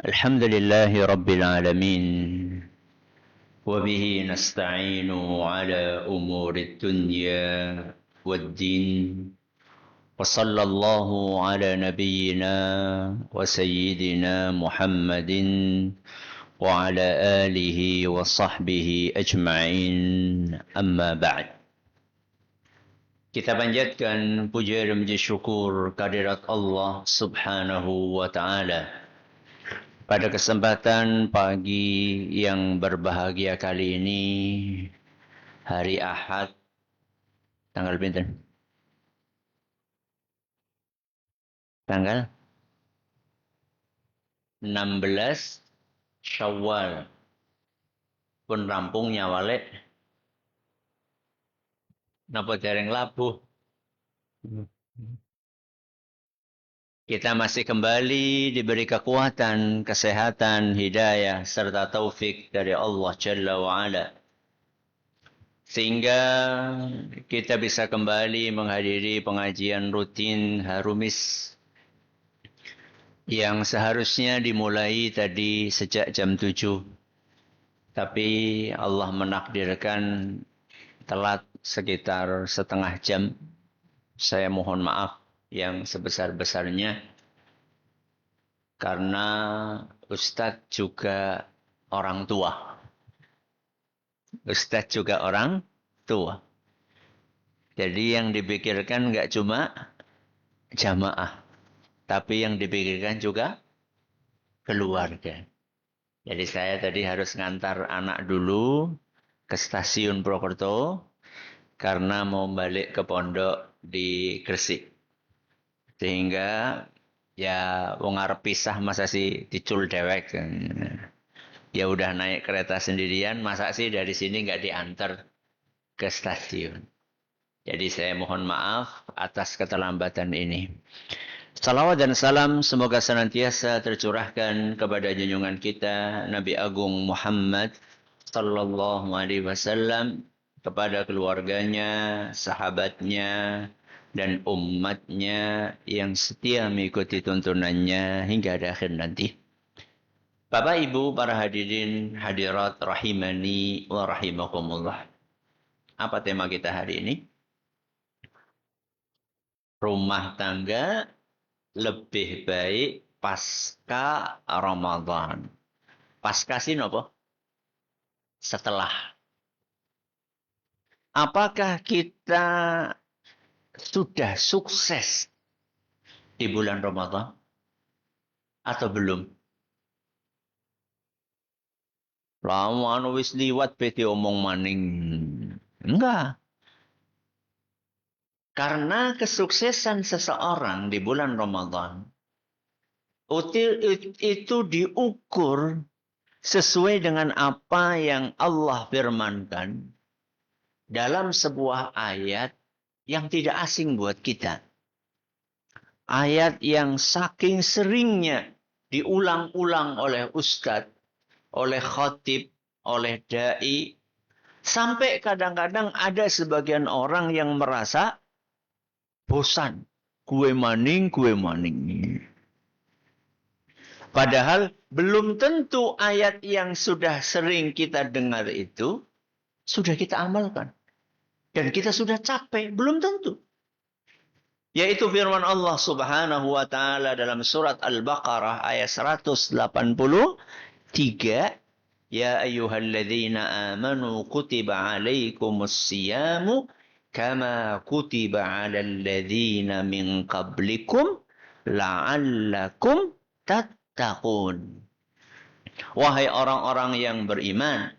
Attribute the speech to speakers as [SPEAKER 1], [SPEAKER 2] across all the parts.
[SPEAKER 1] الحمد لله رب العالمين وبه نستعين على أمور الدنيا والدين وصلى الله على نبينا وسيدنا محمد وعلى آله وصحبه أجمعين أما بعد. Kita panjatkan puja dan puji syukur kehadirat Allah Subhanahu wa taala. Pada kesempatan pagi yang berbahagia kali ini, hari Ahad, tanggal pinten? Tanggal 16 Syawal. Pun rampung nyawale. Napa dereng labuh? Kita masih kembali diberi kekuatan, kesehatan, hidayah, serta taufik dari Allah Jalla wa'ala. Sehingga kita bisa kembali menghadiri pengajian rutin Harumis yang seharusnya dimulai tadi sejak jam 7. Tapi Allah menakdirkan telat sekitar setengah jam. Saya mohon maaf yang sebesar-besarnya. Karena Ustadz juga orang tua. Ustadz juga orang tua. Jadi yang dipikirkan nggak cuma jamaah. Tapi yang dipikirkan juga keluarga. Jadi saya tadi harus ngantar anak dulu ke stasiun Purwokerto karena mau balik ke pondok di Gresik. Sehingga ya wong arep pisah masa sih dicul dewek. Ya udah naik kereta sendirian, masa sih dari sini nggak diantar ke stasiun. Jadi saya mohon maaf atas keterlambatan ini. Salawat dan salam semoga senantiasa tercurahkan kepada junjungan kita Nabi Agung Muhammad sallallahu alaihi wasallam, kepada keluarganya, sahabatnya, dan umatnya yang setia mengikuti tuntunannya hingga akhir nanti. Bapak Ibu para hadirin hadirat rahimani wa rahimakumullah. Apa tema kita hari ini? Rumah tangga lebih baik pasca Ramadan. Pasca sih apa? Setelah. Apakah kita sudah sukses di bulan Ramadan atau belum? Lama wis liwat beti omong maning. Enggak. Karena kesuksesan seseorang di bulan Ramadan itu diukur sesuai dengan apa yang Allah firmankan dalam sebuah ayat yang tidak asing buat kita. Ayat yang saking seringnya diulang-ulang oleh ustadz, oleh khatib, oleh dai, sampai kadang-kadang ada sebagian orang yang merasa bosan. Kue maning. Padahal belum tentu ayat yang sudah sering kita dengar itu sudah kita amalkan. Dan kita sudah capek. Belum tentu. Yaitu firman Allah Subhanahu wa taala dalam surat Al-Baqarah ayat 183. Ya ayyuhalladzina amanu kutiba alaikumus siyamu kama kutiba alal ladzina min qablikum la'allakum tattaqun. Wahai orang-orang yang beriman,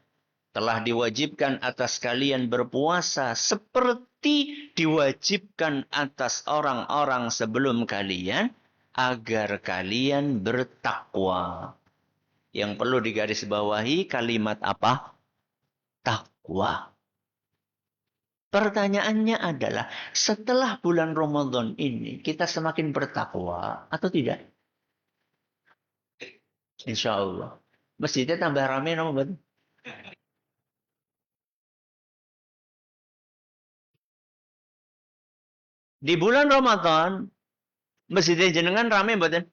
[SPEAKER 1] telah diwajibkan atas kalian berpuasa seperti diwajibkan atas orang-orang sebelum kalian agar kalian bertakwa. Yang perlu digarisbawahi kalimat apa? Takwa. Pertanyaannya adalah, setelah bulan Ramadan ini, kita semakin bertakwa atau tidak? Insya Allah. Masjidnya tambah ramai, nomor. Di bulan Ramadan, masjidnya jenengan ramai, mboten?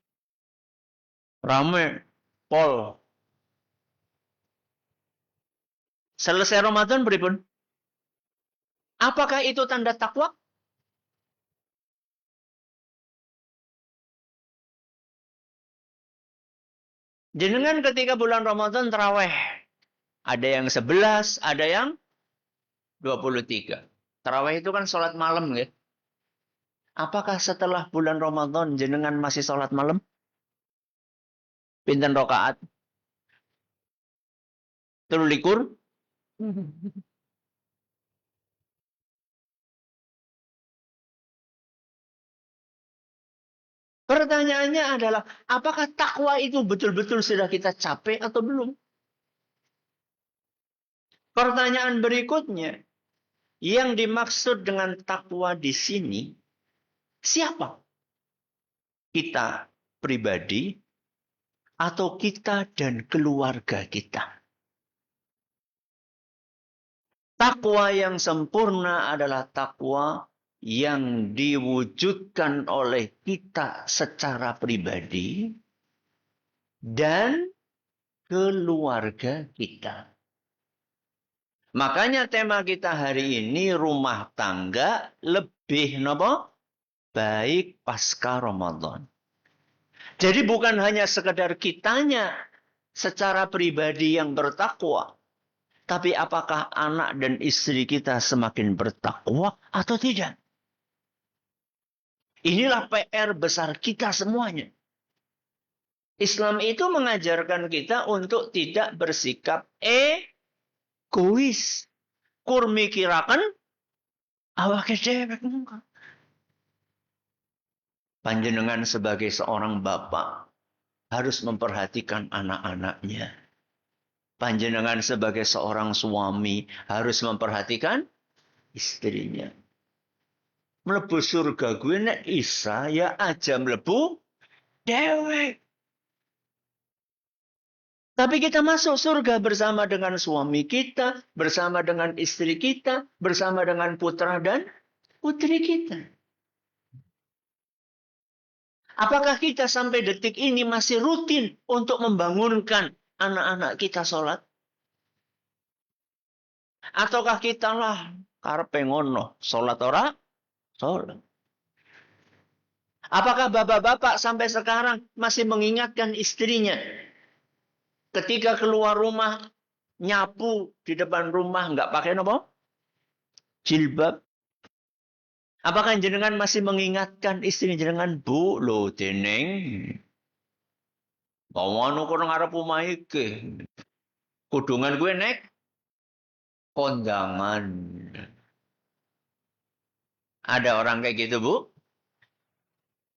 [SPEAKER 1] Ramai. Pol. Selesai Ramadan beripun? Apakah itu tanda takwa? Jenengan ketika bulan Ramadan terawih. Ada yang 11, ada yang 23. Terawih itu kan sholat malam ya. Apakah setelah bulan Ramadan jenengan masih sholat malam? Pinten rokaat? 23? Pertanyaannya adalah, apakah takwa itu betul-betul sudah kita capai atau belum? Pertanyaan berikutnya, yang dimaksud dengan takwa di sini, siapa? Kita pribadi atau kita dan keluarga kita? Takwa yang sempurna adalah takwa yang diwujudkan oleh kita secara pribadi dan keluarga kita. Makanya tema kita hari ini rumah tangga lebih baik pasca Ramadan. Jadi bukan hanya sekedar kitanya secara pribadi yang bertakwa, tapi apakah anak dan istri kita semakin bertakwa atau tidak? Inilah PR besar kita semuanya. Islam itu mengajarkan kita untuk tidak bersikap egois. Kur mikirakan awake dhewe. Panjenengan sebagai seorang bapak harus memperhatikan anak-anaknya. Panjenengan sebagai seorang suami harus memperhatikan istrinya. Mlebu surga gue nek isa ya aja mlebu dewek. Tapi kita masuk surga bersama dengan suami kita, bersama dengan istri kita, bersama dengan putra dan putri kita. Apakah kita sampai detik ini masih rutin untuk membangunkan anak-anak kita sholat? Ataukah kita lah karepe ngono, sholat ora? Sholat. Apakah bapak-bapak sampai sekarang masih mengingatkan istrinya ketika keluar rumah nyapu di depan rumah nggak pakai apa? Jilbab? Apakah jenengan masih mengingatkan istri jenengan, Bu, lo deneng bawanu kurang ngarep omah iki. Kudungan gue nek kondangan. Ada orang kayak gitu, Bu?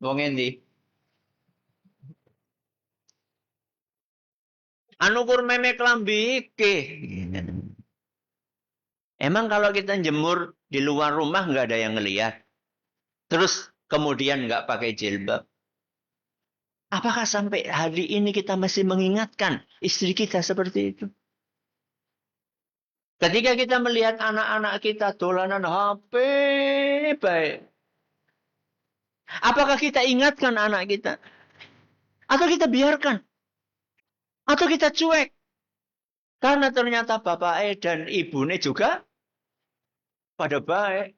[SPEAKER 1] Wong endi? Anu kur meme klambi iki. Emang kalau kita jemur di luar rumah nggak ada yang ngelihat? Terus kemudian nggak pakai jilbab? Apakah sampai hari ini kita masih mengingatkan istri kita seperti itu? Ketika kita melihat anak-anak kita dolanan HP, baik. Apakah kita ingatkan anak kita? Atau kita biarkan? Atau kita cuek? Karena ternyata bapak dan ibunya juga pada baik.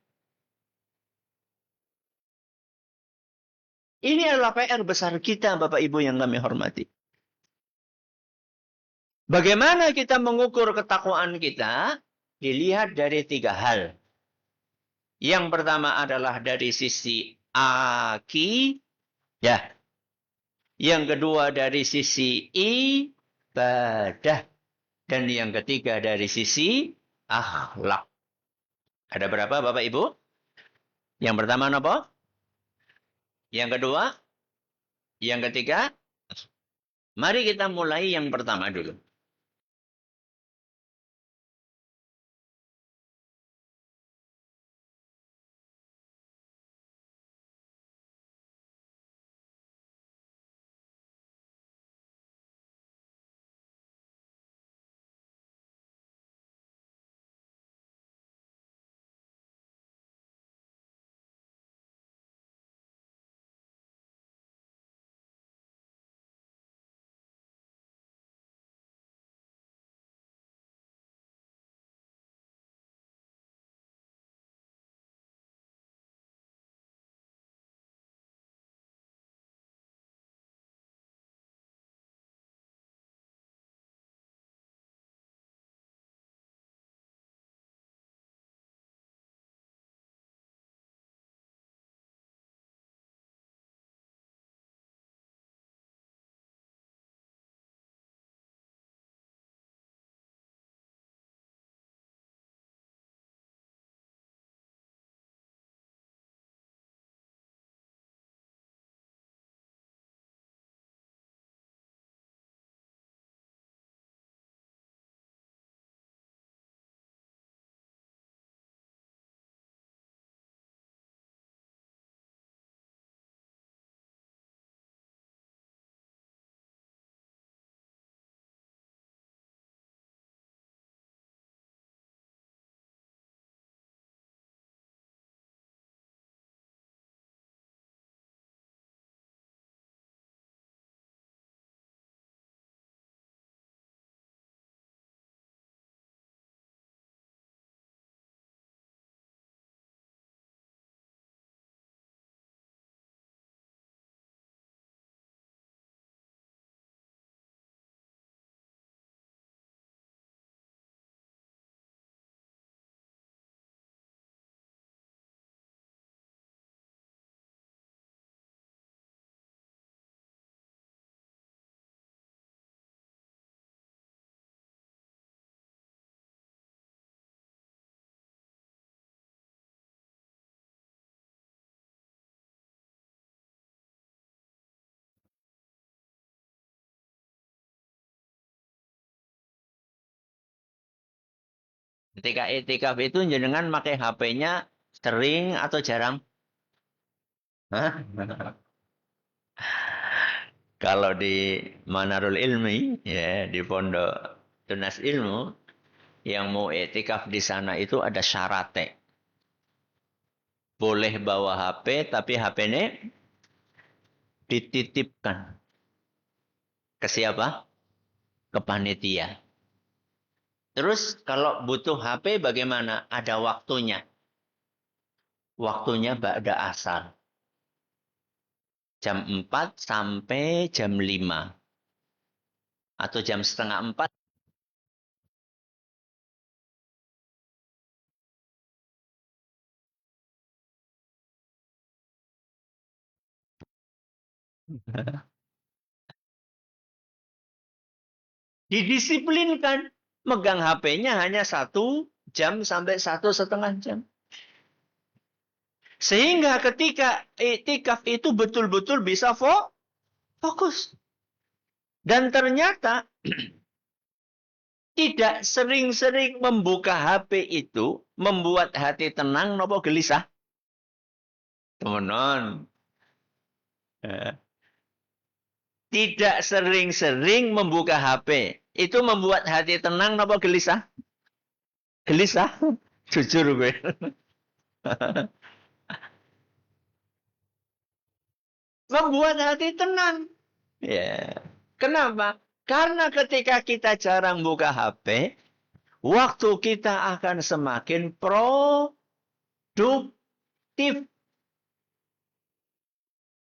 [SPEAKER 1] Ini adalah PR besar kita, Bapak Ibu yang kami hormati. Bagaimana kita mengukur ketakwaan kita? Dilihat dari 3 hal. Yang pertama adalah dari sisi akidah. Yang kedua dari sisi ibadah. Dan yang ketiga dari sisi akhlak. Ada berapa Bapak Ibu? Yang pertama apa? Yang kedua? Yang ketiga? Mari kita mulai yang pertama dulu. Ketika itikaf itu jenengan pakai HP-nya sering atau jarang? Hah? Kalau di Manarul Ilmi, ya di Pondok Tunas Ilmu, yang mau itikaf di sana itu ada syaratnya. Boleh bawa HP, tapi HP-nya dititipkan. Ke siapa? Ke panitia. Terus kalau butuh HP bagaimana? Ada waktunya. Waktunya ba'da asar. Jam 4 sampai jam 5. Atau jam setengah 4. Didisiplinkan. Megang HP-nya hanya 1 jam sampai 1,5 jam. Sehingga ketika iktikaf itu betul-betul bisa fokus. Dan ternyata tidak sering-sering membuka HP itu membuat hati tenang nopo gelisah. Temenon. Tidak sering-sering membuka HP. Itu membuat hati tenang nopo gelisah? Gelisah. Jujur gue. Membuat hati tenang. Ya. Kenapa? Karena ketika kita jarang buka HP, waktu kita akan semakin produktif.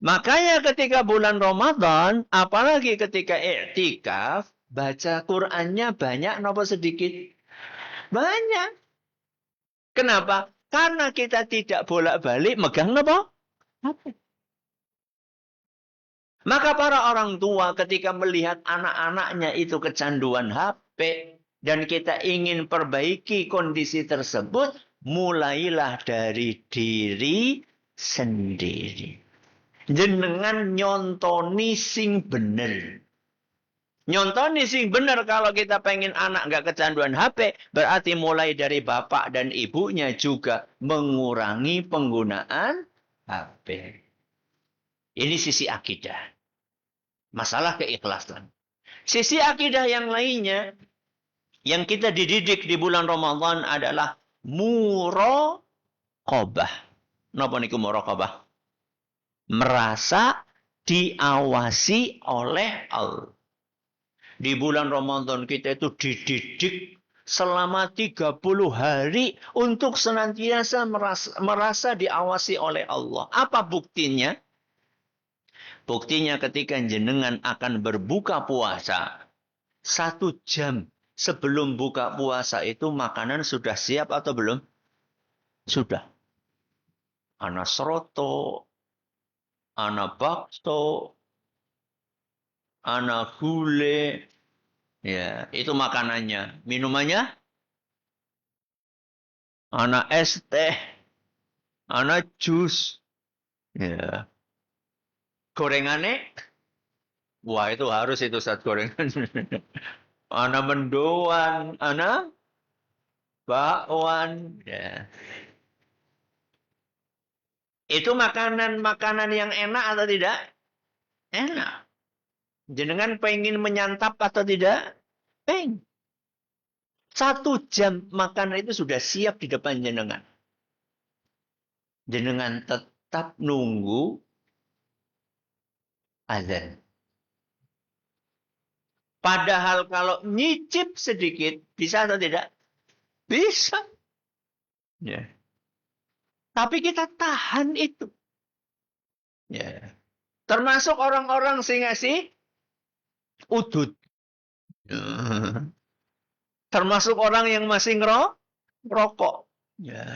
[SPEAKER 1] Makanya ketika bulan Ramadan, apalagi ketika i'tikaf, baca Qur'annya banyak nopo sedikit? Banyak. Kenapa? Karena kita tidak bolak-balik megang nopo? HP. Maka para orang tua ketika melihat anak-anaknya itu kecanduan HP dan kita ingin perbaiki kondisi tersebut, mulailah dari diri sendiri. Jenengan nyontoni sing bener. Nyontoni sing bener kalau kita pengen anak nggak kecanduan HP, berarti mulai dari bapak dan ibunya juga mengurangi penggunaan HP. Ini sisi akidah. Masalah keikhlasan. Sisi akidah yang lainnya, yang kita dididik di bulan Ramadan adalah muraqabah. Napa niku muraqabah? Merasa diawasi oleh Allah. Di bulan Ramadan kita itu dididik selama 30 hari untuk senantiasa merasa diawasi oleh Allah. Apa buktinya? Buktinya ketika jenengan akan berbuka puasa, 1 jam sebelum buka puasa itu makanan sudah siap atau belum? Sudah. Ana seroto, ana bakso, ana gule, ya itu makanannya. Minumannya, ana es teh, ana jus, ya. Gorengannya, wah itu harus itu saat gorengan. Ana mendoan, ana bakwan, ya. Itu makanan-makanan yang enak atau tidak? Enak. Jenengan pengen menyantap atau tidak? Pengen. 1 jam makanan itu sudah siap di depan jenengan. Jenengan tetap nunggu azan. Padahal kalau nyicip sedikit, bisa atau tidak? Bisa. Ya. Tapi kita tahan itu. Ya. Termasuk orang-orang sing ngasih udut. Ya. Termasuk orang yang masih ngerokok. Ya.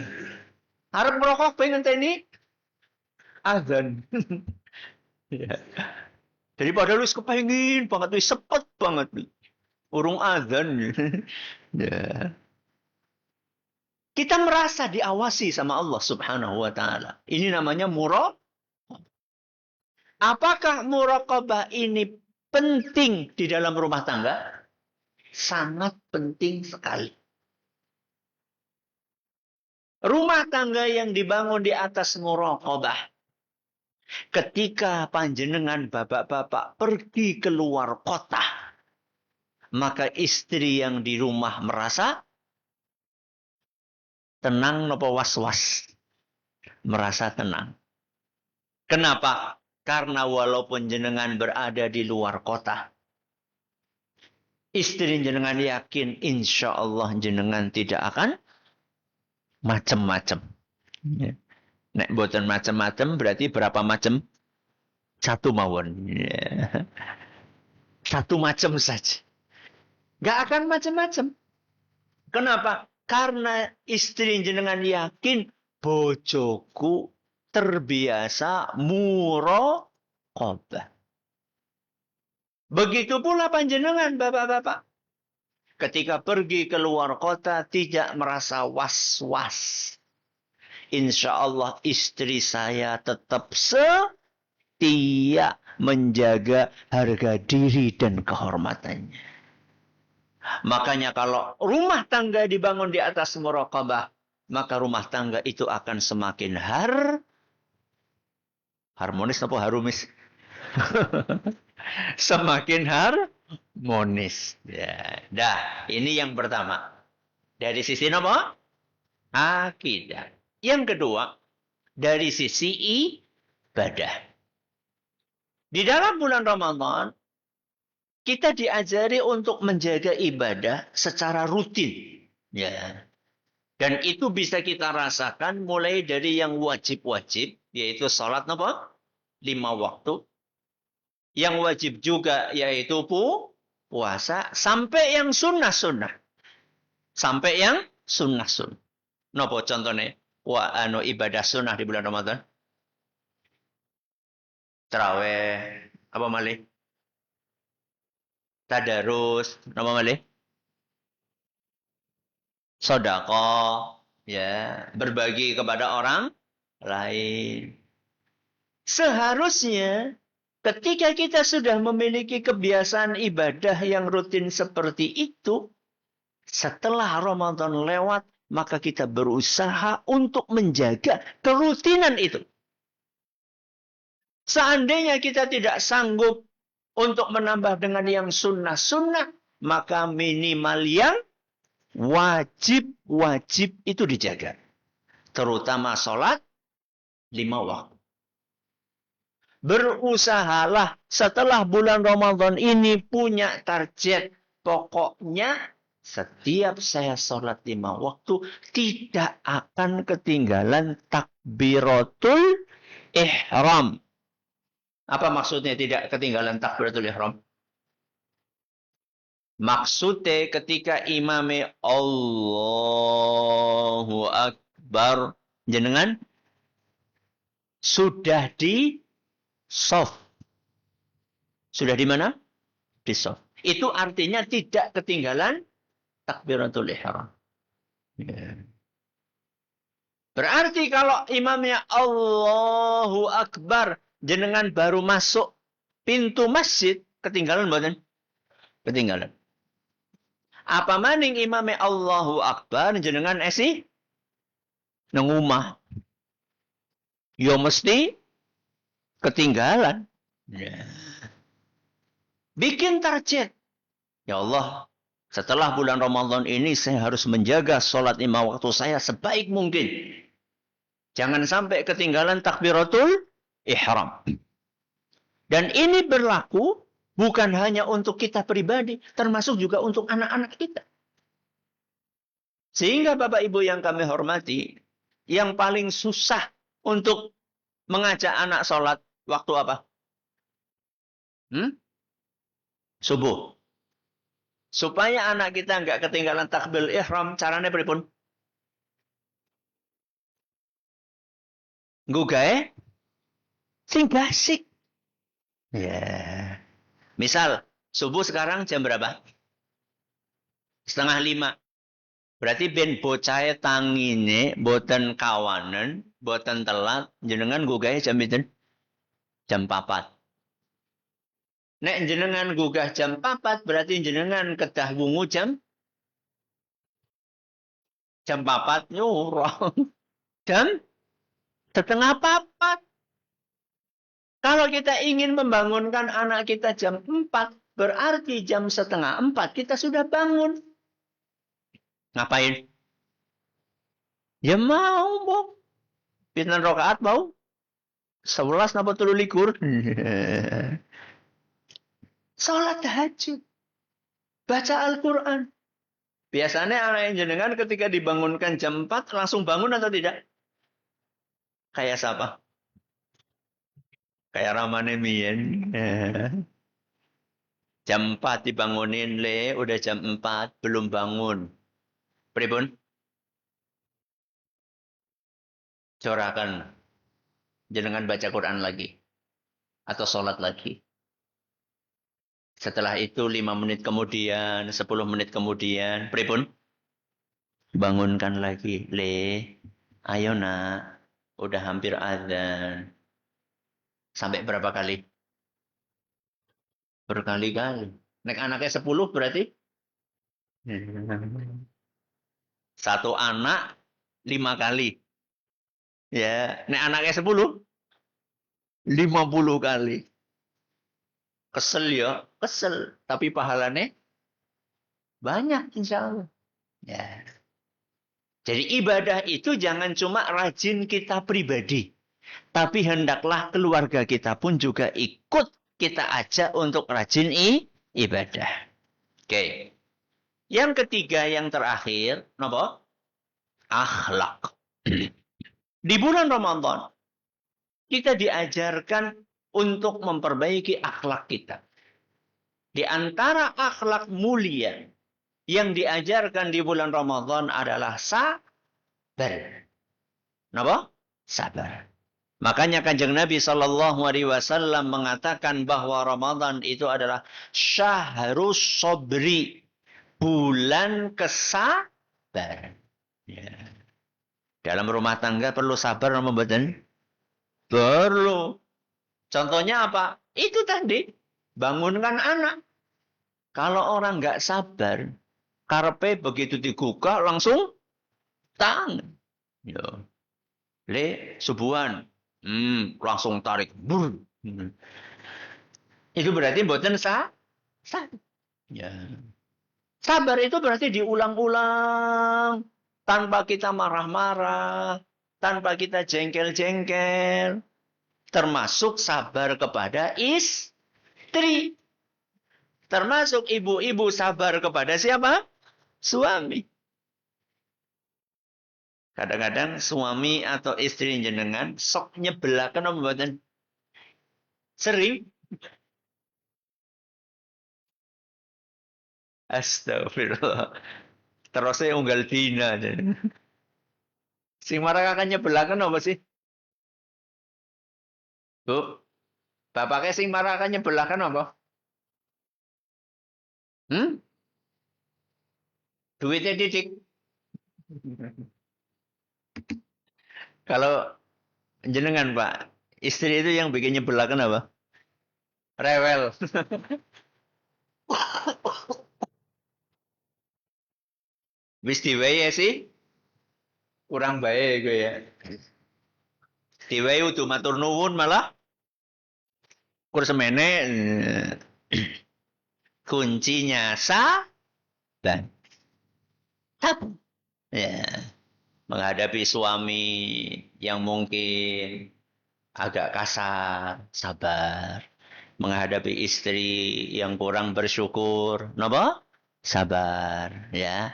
[SPEAKER 1] Harap merokok pengen ini azan. Ya. Daripada lu kepengin banget, wis sepet banget. Urung azan. Ya. Kita merasa diawasi sama Allah Subhanahu wa taala. Ini namanya muraqabah. Apakah muraqabah ini penting di dalam rumah tangga? Sangat penting sekali. Rumah tangga yang dibangun di atas muraqabah. Ketika panjenengan bapak-bapak pergi keluar kota, maka istri yang di rumah merasa tenang nopo was-was. Merasa tenang. Kenapa? Karena walaupun jenengan berada di luar kota, istri jenengan yakin insya Allah jenengan tidak akan macam-macam. Ya. Nek boten macam-macam berarti berapa macam? Satu mawon. Ya. Satu macam saja. Gak akan macam-macam. Kenapa? Karena istri jenengan yakin bojoku terbiasa muraqabah. Begitu pula panjenengan bapak-bapak. Ketika pergi keluar kota tidak merasa was-was. Insya Allah istri saya tetap setia menjaga harga diri dan kehormatannya. Makanya kalau rumah tangga dibangun di atas muraqabah, maka rumah tangga itu akan semakin harmonis atau harumis? Semakin harmonis. Ya, dah, ini yang pertama. Dari sisi apa? Akidah. Yang kedua, dari sisi ibadah. Di dalam bulan Ramadan, kita diajari untuk menjaga ibadah secara rutin. Ya. Dan itu bisa kita rasakan mulai dari yang wajib-wajib, yaitu sholat apa? 5 waktu. Yang wajib juga yaitu puasa. Sampai yang sunnah-sunnah. Sampai yang sunnah-sunnah. Napa contohnya? Ibadah sunnah di bulan Ramadan. Taraweh. Apa malih? Tadarus. Apa malih? Sedekah. Ya. Berbagi kepada orang lain. Seharusnya ketika kita sudah memiliki kebiasaan ibadah yang rutin seperti itu, setelah Ramadan lewat, maka kita berusaha untuk menjaga kerutinan itu. Seandainya kita tidak sanggup untuk menambah dengan yang sunnah-sunnah, maka minimal yang wajib-wajib itu dijaga. Terutama sholat 5 waktu. Berusahalah setelah bulan Ramadan ini punya target. Pokoknya setiap saya sholat 5 waktu tidak akan ketinggalan takbiratul ihram. Apa maksudnya tidak ketinggalan takbiratul ihram? Maksudnya ketika imame Allahu Akbar, jenengan sudah di soft. Sudah di mana? Di soft. Itu artinya tidak ketinggalan takbiratul ihram. Ya. Berarti kalau imamnya Allahu Akbar, jenengan baru masuk pintu masjid, ketinggalan mboten? Ketinggalan. Apa maning imamnya Allahu Akbar, jenengan esi nang omah. Ya mesti ketinggalan. Ya. Bikin target. Ya Allah, setelah bulan Ramadan ini saya harus menjaga sholat 5 waktu saya sebaik mungkin. Jangan sampai ketinggalan takbiratul ihram. Dan ini berlaku bukan hanya untuk kita pribadi, termasuk juga untuk anak-anak kita. Sehingga Bapak Ibu yang kami hormati, yang paling susah untuk mengajak anak sholat waktu apa? Subuh. Supaya anak kita nggak ketinggalan takbir ihram, caranya pripun? Nggugahe sing basic. Ya. Misal, subuh sekarang jam berapa? 4:30. Berarti ben bocahe tangine boten kawanen, boten telat, jenengan nggugahe jam pinten? Jam 4. Nek jenengan gugah jam 4, berarti jenengan kedah wungu jam Jam 4 nyuruh. Jam setengah 4. Kalau kita ingin membangunkan anak kita jam 4, berarti jam setengah 4 kita sudah bangun. Ngapain? Ya mau, Bang. Pinten rakaat mau? 11 napa 23? Salat tahajud. Baca Al-Quran. Biasanya anak yang jenengan ketika dibangunkan jam 4 langsung bangun atau tidak? Kayak siapa? Kayak Ramane Mien. Jam 4 dibangunin, Le. Udah jam 4, belum bangun. Pripun? Corakan. Jenengan baca Quran lagi. Atau sholat lagi. Setelah itu 5 menit kemudian, 10 menit kemudian. Pripun? Bangunkan lagi. Le. Ayo nak. Udah hampir azan. Sampai berapa kali? Berkali-kali. Nek anaknya 10 berarti? Satu anak 5 kali. Ya, nek anaknya 10, 50 kali. Kesel ya, kesel. Tapi pahalanya banyak insya Allah. Ya. Jadi ibadah itu jangan cuma rajin kita pribadi. Tapi hendaklah keluarga kita pun juga ikut kita ajak untuk rajin ibadah. Oke. Yang ketiga, yang terakhir, apa? Akhlak. Di bulan Ramadan, kita diajarkan untuk memperbaiki akhlak kita. Di antara akhlak mulia yang diajarkan di bulan Ramadan adalah sabar. Kenapa? Sabar. Makanya Kanjeng Nabi Shallallahu Alaihi Wasallam mengatakan bahwa Ramadan itu adalah syahrus sobri, bulan kesabaran. Ya. Dalam rumah tangga perlu sabar sama mboten? Perlu. Contohnya apa? Itu tadi. Bangunkan anak. Kalau orang nggak sabar, karepe begitu dibuka langsung tangan. Ya. Le, subuhan. Langsung tarik. Itu berarti mboten sabar. Ya. Sabar itu berarti diulang-ulang. Tanpa kita marah-marah. Tanpa kita jengkel-jengkel. Termasuk sabar kepada istri. Termasuk ibu-ibu sabar kepada siapa? Suami. Kadang-kadang suami atau istri jenengan sok nyebelaken apa mboten? Sering. Astagfirullah. Terusnya unggal dina. Sing marah kakak nyebelaken apa sih? Bu, bapaknya sing marah kakak nyebelaken apa? Duitnya didik. Kalau jenengan Pak, istri itu yang bikin nyebelaken apa? Rewel. Wis diwehi sih. Kurang baik gue ya. Diwehi udah matur nuwun malah kur semene kuncinya dan tab. Ya, menghadapi suami yang mungkin agak kasar, sabar. Menghadapi istri yang kurang bersyukur, napa? Sabar, ya.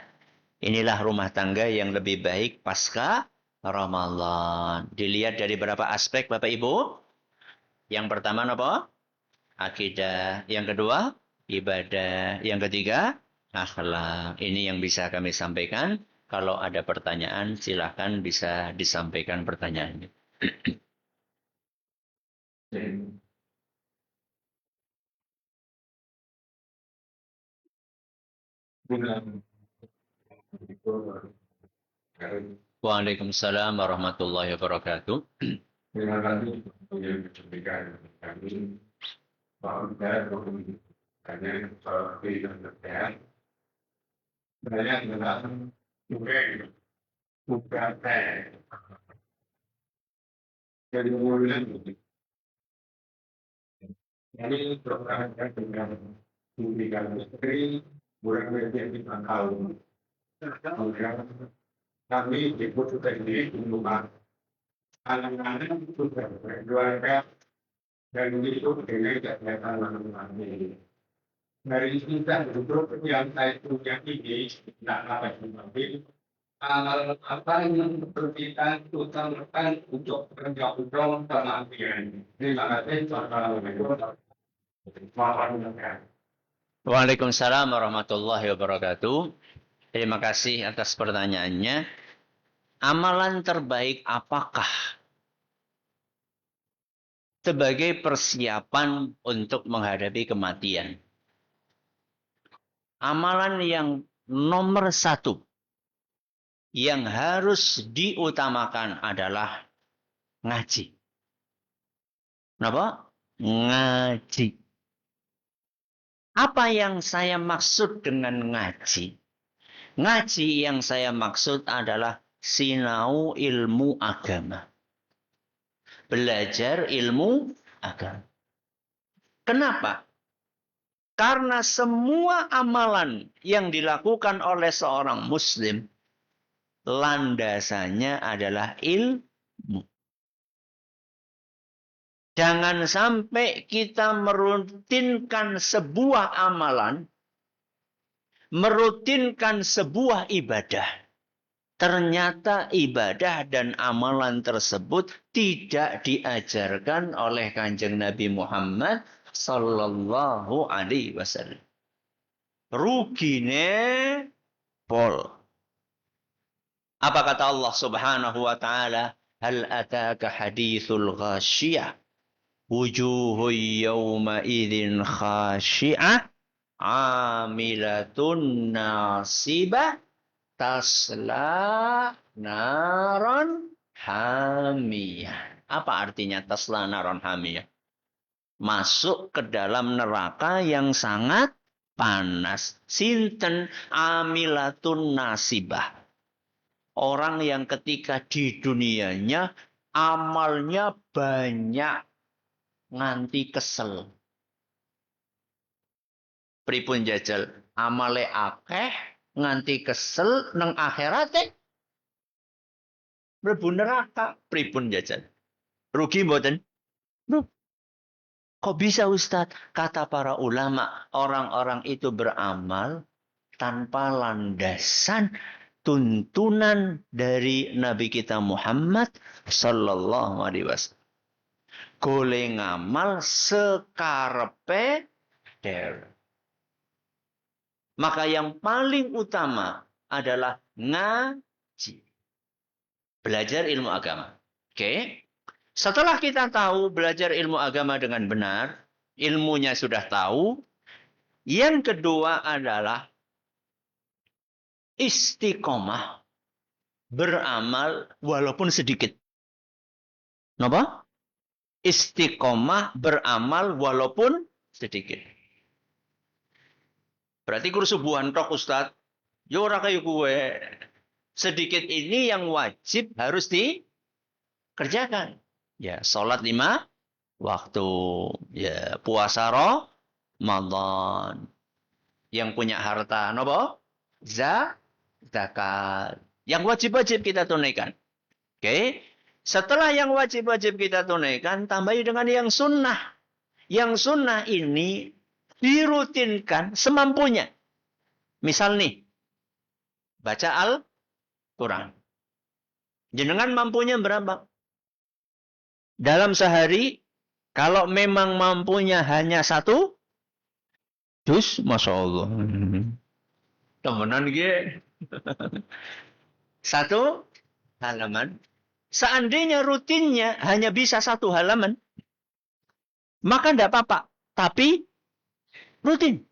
[SPEAKER 1] Inilah rumah tangga yang lebih baik pasca Ramadan. Dilihat dari berapa aspek Bapak Ibu? Yang pertama apa? Akidah. Yang kedua, ibadah. Yang ketiga, akhlak. Ini yang bisa kami sampaikan. Kalau ada pertanyaan, silakan bisa disampaikan pertanyaannya. Waalaikumsalam warahmatullahi wabarakatuh. Terima kasih yang diberikan kami. Pak Uda, karena soal kehidupan sehat, banyak tentang juga
[SPEAKER 2] bukan jadi kemudian jadi berkaitan dengan pendidikan istri, bukan menjadi akal. Kemudian kami ikut teknik untuk anak-anak sudah berkeluarga dan itu dengan kegiatan kami. Dari kita duduk yang saya punya ini tidak dapat mengambil apa yang kita utamakan untuk menjauhkan kematian. Terima kasih. Assalamualaikum.
[SPEAKER 1] Waalaikumsalam warahmatullahi wabarakatuh. Terima kasih atas pertanyaannya. Amalan terbaik apakah sebagai persiapan untuk menghadapi kematian? Amalan yang nomor satu yang harus diutamakan adalah ngaji. Kenapa? Ngaji. Apa yang saya maksud dengan ngaji? Ngaji yang saya maksud adalah sinau ilmu agama. Belajar ilmu agama. Kenapa? Karena semua amalan yang dilakukan oleh seorang muslim, landasannya adalah ilmu. Jangan sampai kita merutinkan sebuah amalan, merutinkan sebuah ibadah. Ternyata ibadah dan amalan tersebut tidak diajarkan oleh Kanjeng Nabi Muhammad sallallahu alaihi wasallam. Rugine pol. Apa kata Allah Subhanahu wa taala? Hal ataka hadithul ghashiyah. Wujuhu yawma idzin khashi'ah amilatun nasibah tasla naron hamiyah. Apa artinya tasla naron hamiyah? Masuk ke dalam neraka yang sangat panas. Sinten amilatun nasibah. Orang yang ketika di dunianya amalnya banyak nganti kesel. Pripun jajal amale akeh nganti kesel nang akhirate mlebu neraka. Pripun jajal? Rugi mboten? Kok bisa Ustadz? Kata para ulama, orang-orang itu beramal tanpa landasan tuntunan dari Nabi kita Muhammad sallallahu alaihi wasallam. Goleh ngamal sekarepe dhewe. Maka yang paling utama adalah ngaji. Belajar ilmu agama. Oke? Setelah kita tahu belajar ilmu agama dengan benar, ilmunya sudah tahu, yang kedua adalah istiqomah beramal walaupun sedikit. Napa? Istiqomah beramal walaupun sedikit. Berarti kursubuhan tok Ustaz. Yo ora kaya gue. Sedikit ini yang wajib harus dikerjakan. Ya, salat 5 waktu, ya puasa Ramadan. Yang punya harta napa? Zakat. Yang wajib-wajib kita tunaikan. Oke? Setelah yang wajib-wajib kita tunaikan, tambahi dengan yang sunnah. Yang sunnah ini dirutinkan semampunya. Misal nih, baca Al-Quran. Jenengan mampunya berapa? Dalam sehari, kalau memang mampunya hanya 1 juz, Masya Allah. Temenan gitu. 1 halaman. Seandainya rutinnya hanya bisa 1 halaman, maka tidak apa-apa. Tapi rutin.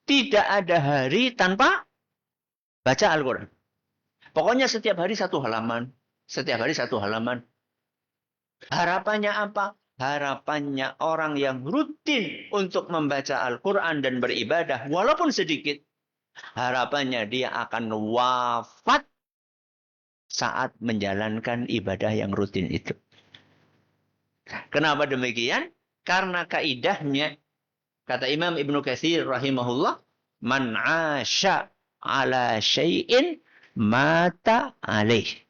[SPEAKER 1] Tidak ada hari tanpa baca Al-Quran. Pokoknya setiap hari 1 halaman. Harapannya apa? Harapannya orang yang rutin untuk membaca Al-Quran dan beribadah, walaupun sedikit, Harapannya dia akan wafat saat menjalankan ibadah yang rutin itu. Kenapa demikian? Karena kaidahnya, kata Imam Ibnu Katsir rahimahullah, man 'asya 'ala syai'in mata 'alaih.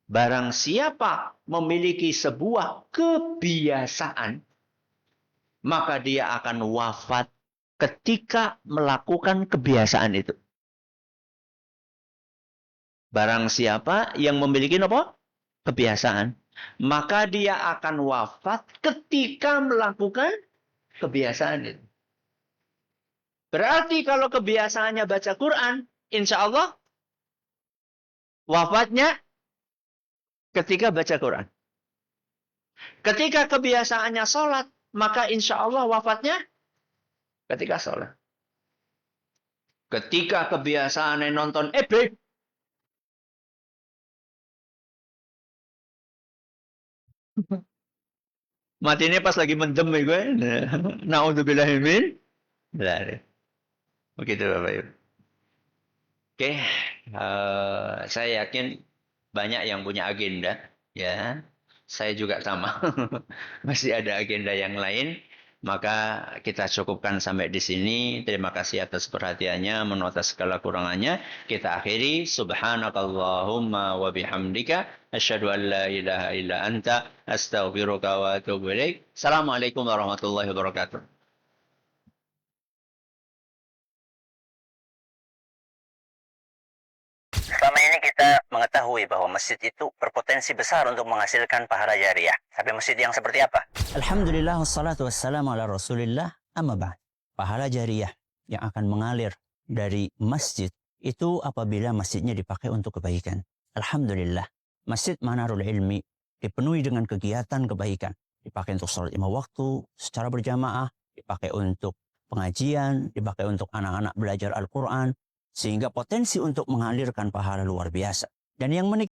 [SPEAKER 1] Barang siapa memiliki sebuah kebiasaan, maka dia akan wafat ketika melakukan kebiasaan itu. Barang siapa yang memiliki apa? Kebiasaan, maka dia akan wafat ketika melakukan kebiasaan itu. Berarti kalau kebiasaannya baca Quran, insya Allah wafatnya ketika baca Quran. Ketika kebiasaannya sholat, maka insya Allah wafatnya ketika sholat. Ketika kebiasaannya nonton FB, matinya pas lagi mendem ya gue. Na'udzubillahi min. Begitu Bapak Ibu. Oke, saya yakin banyak yang punya agenda, ya. Saya juga sama. Masih ada agenda yang lain. Maka kita cukupkan sampai di sini. Terima kasih atas perhatiannya, menota segala kurangannya. Kita akhiri. Subhanakallahumma wa bihamdika. Asyhadu an la ilaha illa anta. Astaghfiruka wa atubu ilaik. Assalamualaikum warahmatullahi wabarakatuh.
[SPEAKER 3] Selama ini kita mengetahui bahwa masjid itu berpotensi besar untuk menghasilkan pahala jariah. Tapi masjid yang seperti apa? Alhamdulillah, wassalatu wassalamu ala rasulillah, amma ba'd. Pahala jariah yang akan mengalir dari masjid itu apabila masjidnya dipakai untuk kebaikan. Alhamdulillah, Masjid Manarul Ilmi dipenuhi dengan kegiatan kebaikan. Dipakai untuk sholat 5 waktu secara berjamaah, dipakai untuk pengajian, dipakai untuk anak-anak belajar Al-Quran, sehingga potensi untuk mengalirkan pahala luar biasa. Dan yang menikmati